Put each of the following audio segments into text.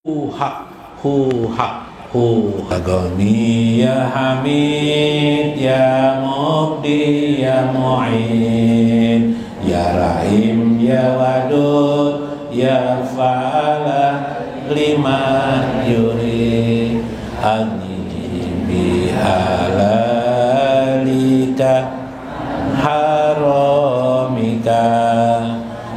hak ya Goni ya Hamid ya Mubdi ya Mu'in ya Rahim ya Wadud ya Fa'ala lima yuri agni bihalalika haramika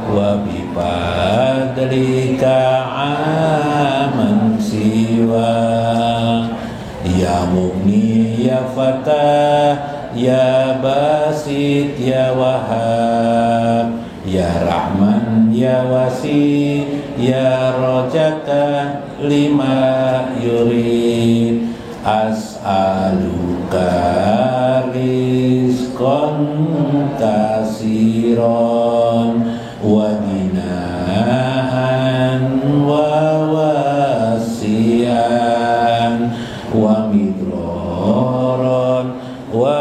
wa bifadlika aman siwa ya Mughni ya Fatah ya Basit ya Wahhab ya Rahman ya Wasi ya Rojaka lima yurid as'aluka rizqan kasiron wa dinaan wa wasian wa midroron wa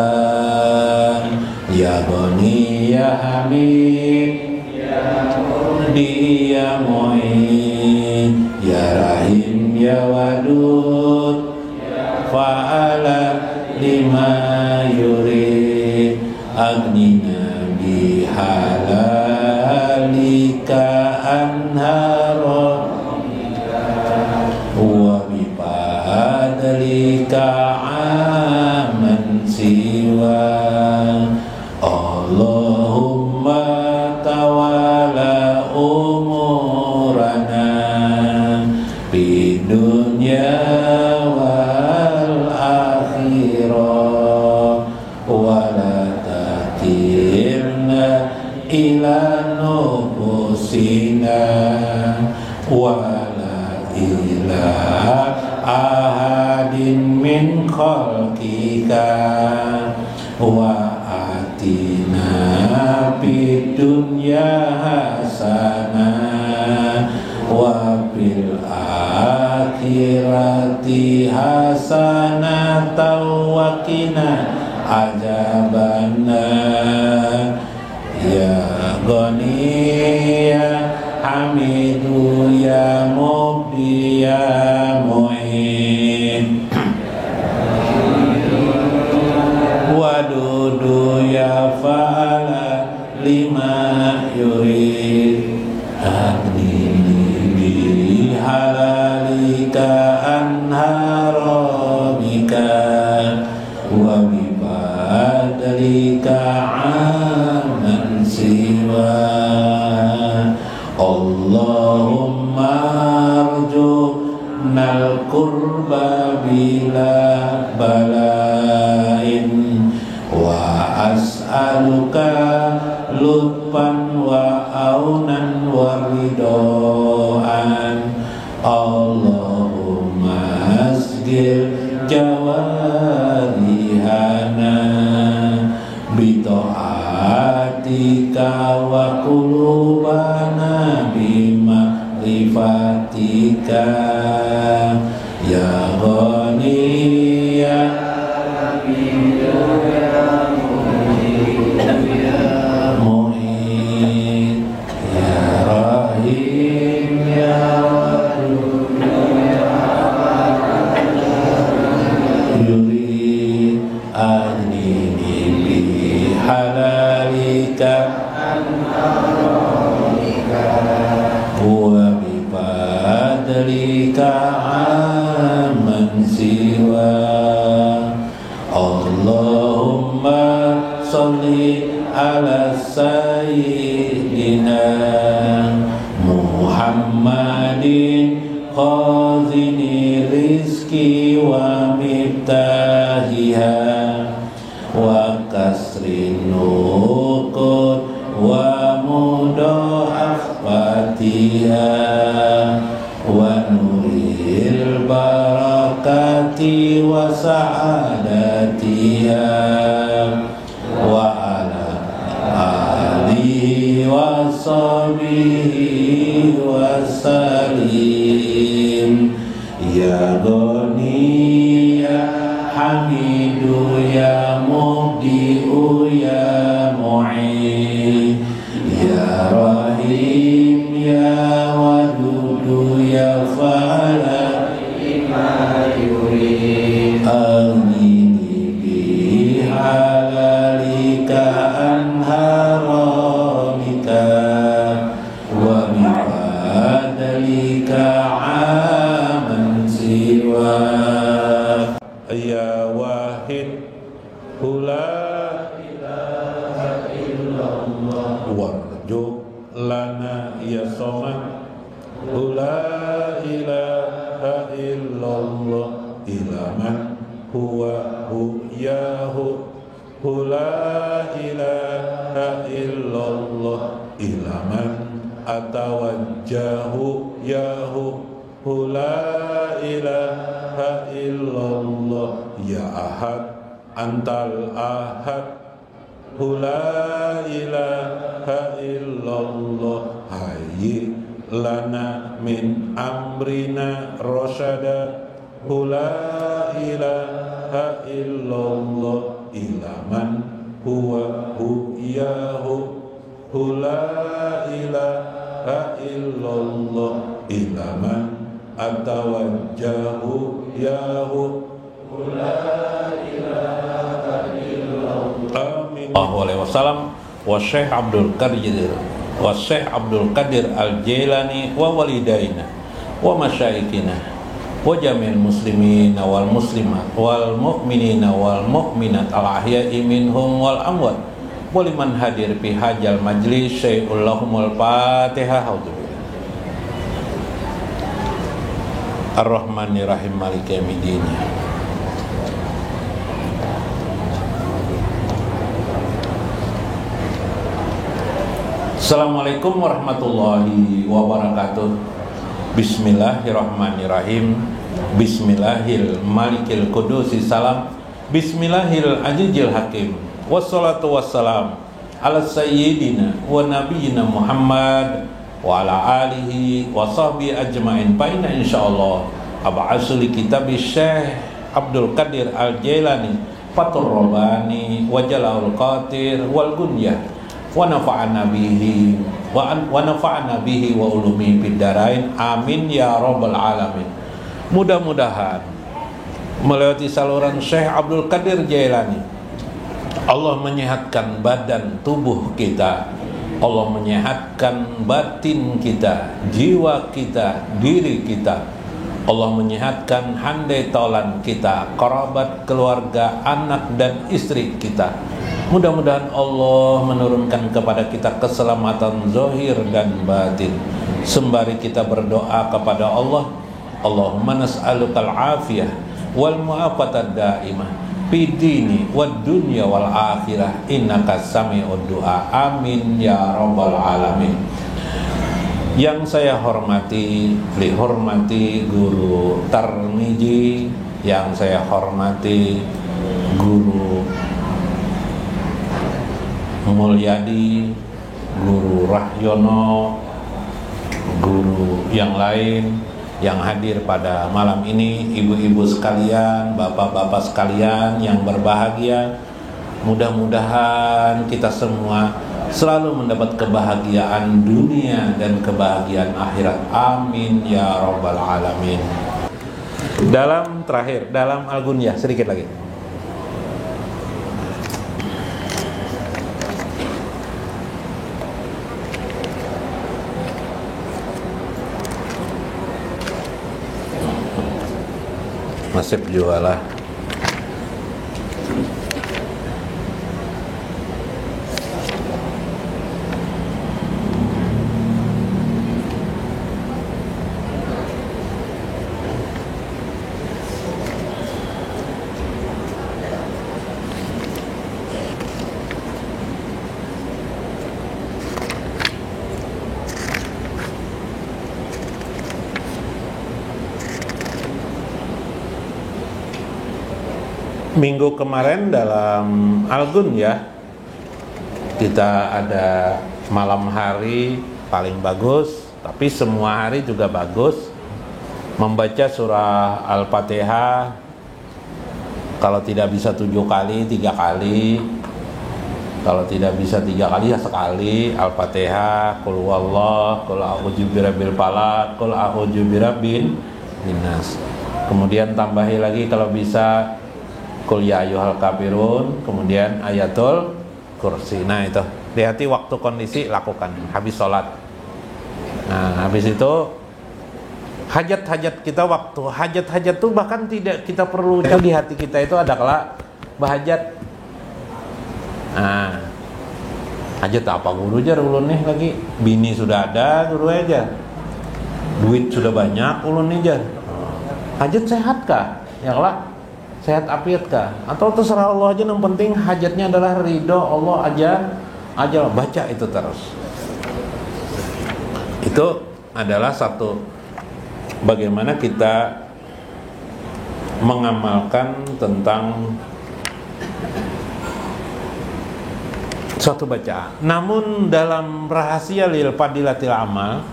mubarakan ya Ghani ya Hamid ya Murdi ya Mu'in ya Rahim ya Wadud ya Fa'ala lima yurid agnina bihalalika anharo wa bifadlika aman siwa Allahumma tawala umurana bid dunya wal akhirah wala takilna ila nufusina wala ila ahadin min khalqika wa atina fid dunya hasanah wa fil akhirati hasanah wa qina adzabannar ya Ghani ya Hamidu ya Mubdi ya Mu'in Wadudu ya Fa'ala lima yurid agni bi halalika anharabika wa bi fadlika aman siwa Allahumma arjunal qurba bila balain wa as'aluka lutfan wa aunan wa ridhaan Allahumma asgir jawarihana bita'atika wa qulubana bima'rifatika ya Ghani ya Mu'in ya Rahim ya Wadud yurid adnini bi halalika wa bi fadlika aman siwa Allahumma salli ala sayyidina Muhammadin khazini rizki wa miftahiha wa kasrin nuqud wa mudha'afatiha wa nuril barakati wa sa'adatiha wa ala alihi wa sahbihi wa salim ya Ghani ya Hamidu ya Mubdi'u ya Mu'in ya Rahim ya lika aman siwa. Ya wahid la ilaha illallah warju lana ya somad la ilaha illallah ilaman huwa hu yahu la ilaha illallah ilaman atawajjahu yahu la ilaha illallah ya ahad antal ahad la ilaha illallah hayyi lana min amrina rasyada la ilaha illallah ilaman huwa hu yahu la ilaha illallah ilaman atawajjahu yahu la ilaha illallah. Amin. Wasallam wa Syekh Abdul Qadir Al-Jailani wa walidaina wa masyaikina wa jami'il muslimin wal muslimat wal mu'minina wal mu'minat al ahya'i minhum wal amwat wa liman hadir fi hajal majlis syai'ullahumul fatihah. Ar-Rahmanir-Rahim Maliki Yaumiddin. Assalamualaikum warahmatullahi wabarakatuh. Bismillahirrahmanirrahim. Bismillahil malikil kudusi salam. Bismillahil azizil hakim. Wassalatu wassalam ala sayyidina wa nabiyyina Muhammad wa ala alihi wa sahbihi ajma'in. Paina insyaallah ab'asul kitab Syekh Abdul Qadir Al-Jailani Fathur Rabbani wa Jalal Qadir wal Gunyah wa nafa'ana bihi wa nafa'ana bihi wa ulumi fid darain. Amin ya rabbal alamin. Mudah-mudahan melewati saluran Syekh Abdul Qadir Jailani Allah menyehatkan badan tubuh kita, Allah menyehatkan batin kita, jiwa kita, diri kita. Allah menyehatkan handai taulan kita, kerabat, keluarga, anak dan istri kita. Mudah-mudahan Allah menurunkan kepada kita keselamatan zahir dan batin. Sembari kita berdoa kepada Allah, Allahumma nas'alukal afiyah wal mu'afatad daimah fi dini wad dunya wal akhirah innaka sami'ud du'a. Amin ya rabbal alamin. Yang saya hormati, dihormati Guru Tarmiji, yang saya hormati Guru Mulyadi, Guru Rahyono, guru yang lain yang hadir pada malam ini, ibu-ibu sekalian, bapak-bapak sekalian yang berbahagia. Mudah-mudahan kita semua selalu mendapat kebahagiaan dunia dan kebahagiaan akhirat. Amin ya rabbal alamin. Dalam terakhir, dalam Al-Gunyah sedikit lagi. Nasib jualah. Minggu kemarin dalam Al-Gunyah kita ada malam hari paling bagus, tapi semua hari juga bagus. Membaca surah Al-Fatihah, kalau tidak bisa 7 kali, 3 kali. Kalau tidak bisa 3 kali, ya sekali. Al-Fatihah, Qul huwallah, Qul a'udzu birabbil falaq, Qul a'udzu birabbin nas. Kemudian tambahi lagi kalau bisa Qul ya ayyuhal kafirun, kemudian ayatul kursi. Nah itu, hati-hati waktu kondisi lakukan habis sholat. Nah habis itu hajat-hajat kita waktu. Hajat-hajat itu bahkan tidak kita perlu di hati kita itu ada kelak bahajat. Nah, hajat apa guru aja ulun nih lagi. Bini sudah ada, guru aja. Duit sudah banyak, ulun nih aja. Hajat sehat kah? Ya kelak sehat afiat kah? Atau terserah Allah aja, yang penting hajatnya adalah ridho Allah aja baca itu terus. Itu adalah satu bagaimana kita mengamalkan tentang suatu bacaan. Namun dalam rahasia lil fadilatil amal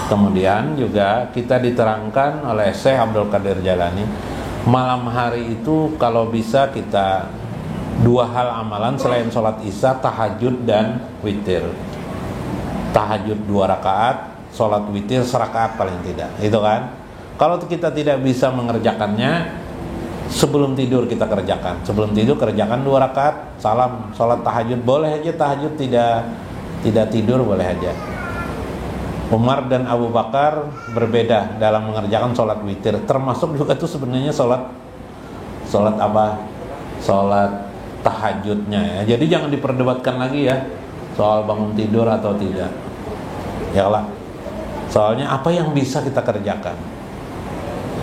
kemudian juga kita diterangkan oleh Syekh Abdul Qadir Jalani, malam hari itu kalau bisa kita dua hal amalan selain sholat isya, tahajud dan witir. Tahajud 2 rakaat, sholat witir serakaat paling tidak, itu kan. Kalau kita tidak bisa mengerjakannya, sebelum tidur kita kerjakan. Sebelum tidur kerjakan 2 rakaat, salam, sholat tahajud boleh aja, tahajud tidak tidur boleh aja. Umar dan Abu Bakar berbeda dalam mengerjakan sholat witir, termasuk juga tuh sebenarnya sholat apa? Sholat tahajudnya ya. Jadi jangan diperdebatkan lagi ya soal bangun tidur atau tidak. Ya lah. Soalnya apa yang bisa kita kerjakan?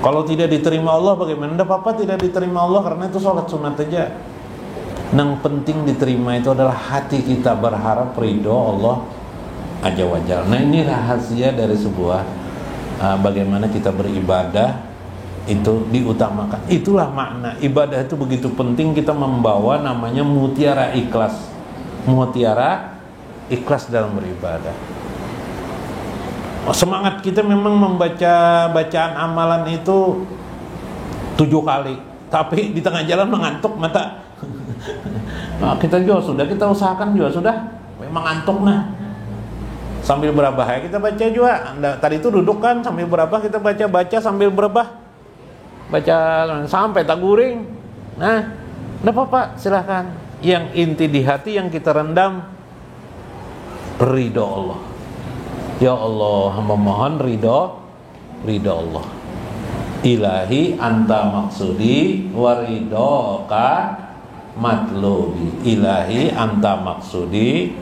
Kalau tidak diterima Allah bagaimana? Tidak apa-apa tidak diterima Allah karena itu sholat sunat aja. Yang penting diterima itu adalah hati kita berharap ridho Allah Azza wa Jalla. Nah ini rahasia dari sebuah bagaimana kita beribadah itu diutamakan. Itulah makna ibadah itu begitu penting, kita membawa namanya mutiara ikhlas. Mutiara ikhlas dalam beribadah. Semangat kita memang membaca bacaan amalan itu 7 kali, tapi di tengah jalan mengantuk mata. Nah, kita juga sudah, kita usahakan juga sudah memang ngantuk nah. Sambil berapa ya kita baca juga. Tadi itu duduk kan sambil berapa kita baca sambil berapa baca sampai tak guring. Nah, enggak apa-apa, silahkan. Yang inti di hati yang kita rendam ridho Allah. Ya Allah, hamba mohon ridho Allah. Ilahi anta maksudi waridoka matlubi. Ilahi anta maksudi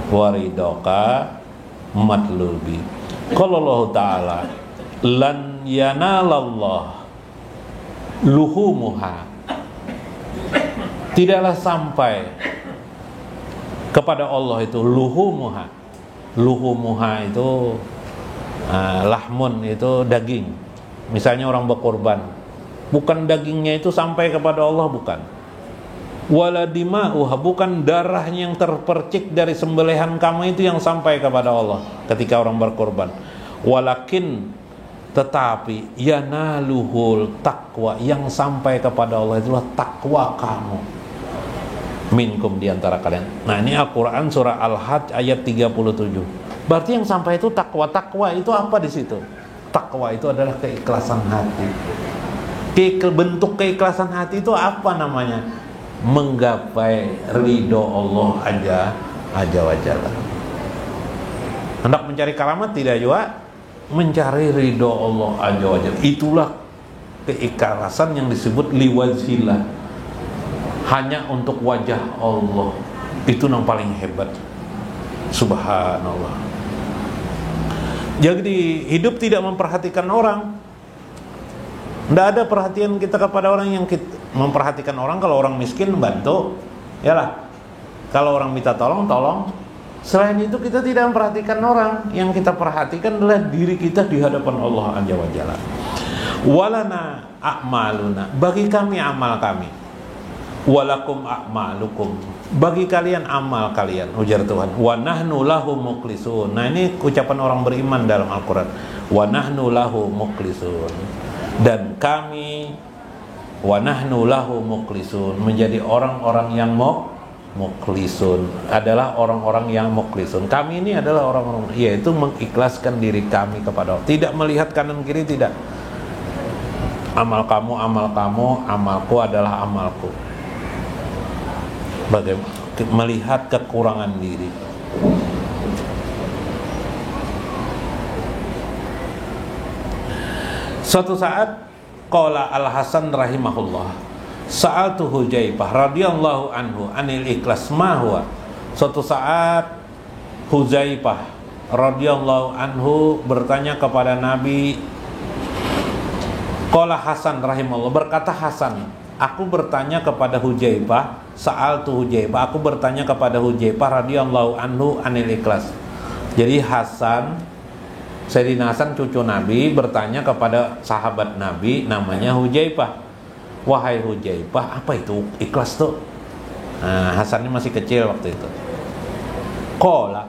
waridoka matlubi. Qala Allah Ta'ala lan yanalallah luhumuha, tidaklah sampai kepada Allah itu luhumuha. Luhumuha itu lahmun itu daging. Misalnya orang berkorban, bukan dagingnya itu sampai kepada Allah, bukan. Wala dima'uha, bukan darahnya yang terpercik dari sembelihan kamu itu yang sampai kepada Allah ketika orang berkorban. Walakin, tetapi yanaluhul taqwa, yang sampai kepada Allah itulah takwa kamu minkum, diantara kalian. Nah ini Al-Quran surah Al-Hajj ayat 37. Berarti yang sampai itu takwa. Takwa itu apa di situ? Takwa itu adalah keikhlasan hati. Bentuk keikhlasan hati itu apa namanya? Menggapai ridho Allah Azza wa Jalla. Hendak mencari karamat tidak juga, mencari ridho Allah Azza wa Jalla. Itulah keikhlasan yang disebut liwajhillah, hanya untuk wajah Allah. Itu yang paling hebat. Subhanallah. Jadi hidup tidak memperhatikan orang. Tidak ada perhatian kita kepada orang. Yang kita memperhatikan orang, kalau orang miskin bantu, yalah. Kalau orang minta tolong. Selain itu kita tidak memperhatikan orang. Yang kita perhatikan adalah diri kita di hadapan Allah Azza wa Jalla. Walana a'maluna, bagi kami amal kami. Walakum a'malukum, bagi kalian amal kalian, ujar Tuhan. Wa nahnu lahu mukhlisun. Nah ini ucapan orang beriman dalam Al-Quran. Wa nahnu lahu mukhlisun, dan kami wa nahnu lahu mukhlisun, menjadi orang-orang yang mukhlisun, adalah orang-orang yang mukhlisun. Kami ini adalah orang-orang, yaitu mengikhlaskan diri kami kepada Allah, tidak melihat kanan kiri, tidak. Amal kamu, amalku adalah amalku. Bagaimana melihat kekurangan diri. Suatu saat qala Al-Hasan rahimahullah, sa'altu Hudzaifah radhiyallahu anhu anil ikhlas ma huwa. Suatu saat Hudzaifah radhiyallahu anhu bertanya kepada Nabi. Qala Hasan rahimahullah, berkata Hasan, aku bertanya kepada Hudzaifah, sa'altu Hudzaifah, aku bertanya kepada Hudzaifah radhiyallahu anhu anil ikhlas. Jadi Sayyidina Hasan cucu Nabi bertanya kepada sahabat Nabi namanya Hudzaifah, wahai Hudzaifah, apa itu ikhlas tuh? Nah, Hasan ini masih kecil waktu itu. Qala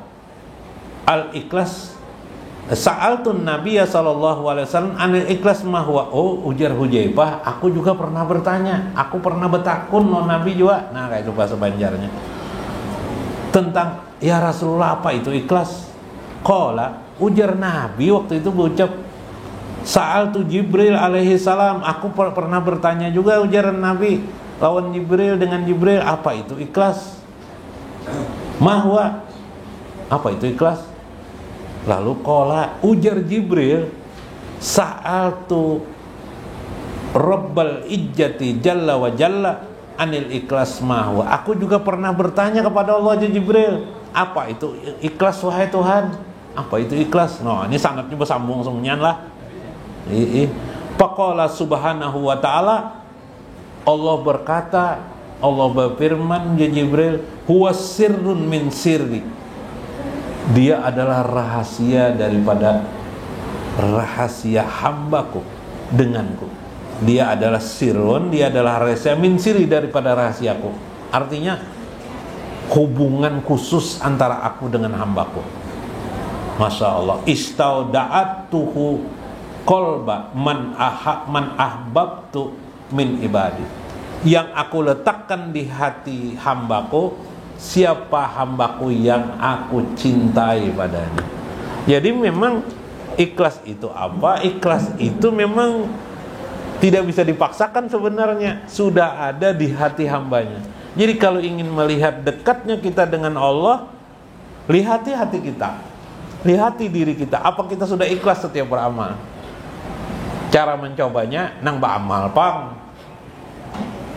al-ikhlas, sa'altun Nabiya sallallahu alaihi wasallam anil ikhlas ma huwa. Oh, ujar Hudzaifah, aku juga pernah bertanya, aku pernah bertakun no Nabi juga. Nah, kayak itu bahasa Banjarnya. Tentang ya Rasulullah, apa itu ikhlas? Qala, ujar Nabi waktu itu berucap, sa'altu Jibril alaihi salam, aku pernah bertanya juga, ujar Nabi lawan Jibril dengan Jibril, apa itu ikhlas? Ma huwa, apa itu ikhlas? Lalu qala, ujar Jibril, sa'altu Rabbal Izzati Jalla wa Jalla anil ikhlas ma huwa. Aku juga pernah bertanya kepada Allah Jibril, apa itu ikhlas wahai Tuhan? Apa itu ikhlas? Nah, ini sanadnya bersambung semuanya lah. Faqala subhanahu wa ta'ala, Allah berkata, Allah berfirman ya Jibril, huwa sirrun min sirri. Dia adalah rahasia daripada rahasia hambaku denganku. Dia adalah sirrun, dia adalah rahasia min sirri, daripada rahasiaku. Artinya hubungan khusus antara aku dengan hambaku. Masya Allah, istauda'atuhu qalba man ahbabtu min ibadi. Yang aku letakkan di hati hambaku, siapa hambaku yang aku cintai padanya. Jadi memang ikhlas itu apa? Ikhlas itu memang tidak bisa dipaksakan sebenarnya, sudah ada di hati hambanya. Jadi kalau ingin melihat dekatnya kita dengan Allah, lihati hati kita, lihati diri kita, apa kita sudah ikhlas setiap beramal. Cara mencobanya nang beramal pang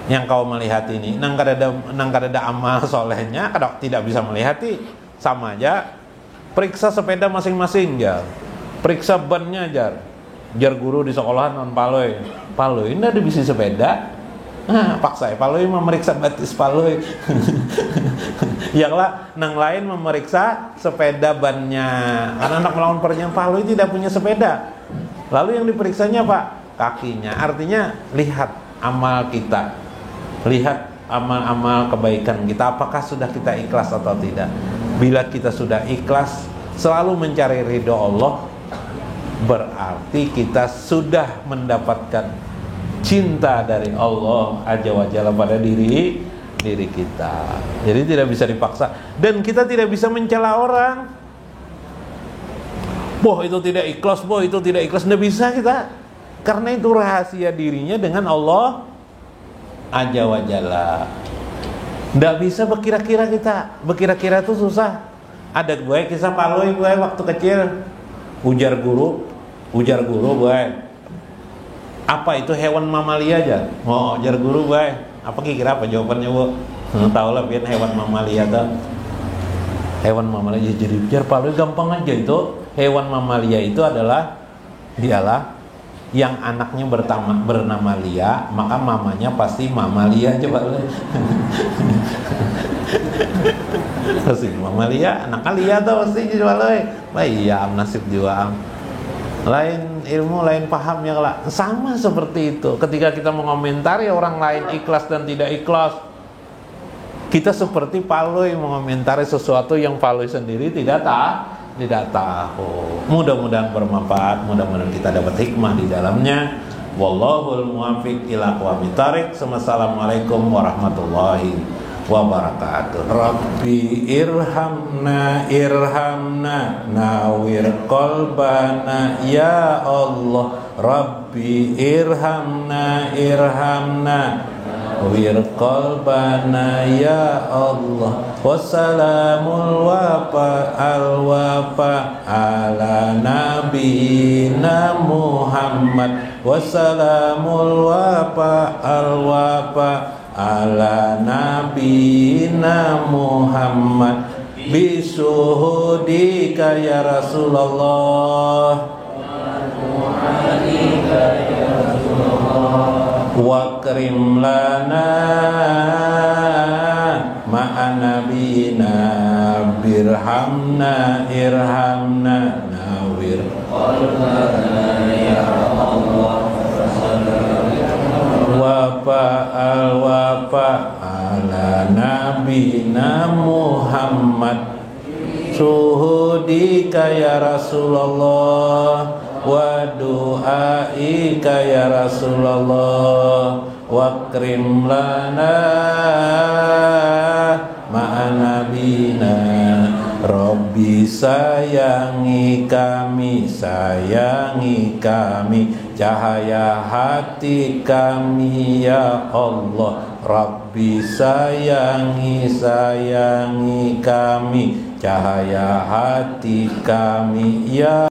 yang kau melihat ini, nang kadada amal solehnya kadang tidak bisa melihati. Sama aja, periksa sepeda masing-masing jar, periksa bannya jar guru di sekolahan non paloi ini ada bisi sepeda. Nah, paksa paloi memeriksa batis paloi. Yang lah nang lain memeriksa sepeda bannya. Karena anak melawan perjalanan paloi tidak punya sepeda. Lalu yang diperiksanya Pak, kakinya. Artinya lihat amal kita, lihat amal-amal kebaikan kita, apakah sudah kita ikhlas atau tidak. Bila kita sudah ikhlas, selalu mencari ridho Allah, berarti kita sudah mendapatkan cinta dari Allah Azza wa Jalla pada diri kita. Jadi tidak bisa dipaksa, dan kita tidak bisa mencela orang. Boh itu tidak ikhlas, boh itu tidak ikhlas, tidak bisa kita, karena itu rahasia dirinya dengan Allah Azza wa Jalla. Tidak bisa berkira-kira kita, berkira-kira itu susah. Ada gue kisah paloi gue waktu kecil, ujar guru gue, apa itu hewan mamalia aja? Oh, ujar guru gue, apa kira apa jawabannya bu? Tahu lah pian hewan mamalia tuh. Hewan mamalia jadi biar paloi gampang aja itu. Hewan mamalia itu adalah dialah yang anaknya bernama Lia, maka mamanya pasti mamalia. Coba pasti mamalia, anaknya Lia tuh pasti coba loh. Iya, nasib juga lain ilmu, lain paham ya lah. Sama seperti itu. Ketika kita mengomentari orang lain ikhlas dan tidak ikhlas, kita seperti paloi mengomentari sesuatu yang paloi sendiri tidak tahu. Mudah-mudahan bermanfaat, mudah-mudahan kita dapat hikmah di dalamnya. Wallahul muwaffiq ila aqwamit thariq. Wassalamualaikum warahmatullahi wabarakatuh. Rabbi irhamna nawir qalbana ya Allah. Rabbi irhamna nawir qalbana ya Allah. Wassalamul wafa ala nabiyina Muhammad wassalamul wafa al-wafa ala nabiyina Muhammad bisuhudika ya Rasulullah wa karim lana ma'an nabiyina birhamna irhamna nawir wafa al-wafa ala nabiyina Muhammad suhudika ya Rasulullah wa du'aika ya Rasulullah wa krim lana ma'an nabiyina Rabbi sayangi kami cahaya hati kami ya Allah Rabbi sayangi kami cahaya hati kami ya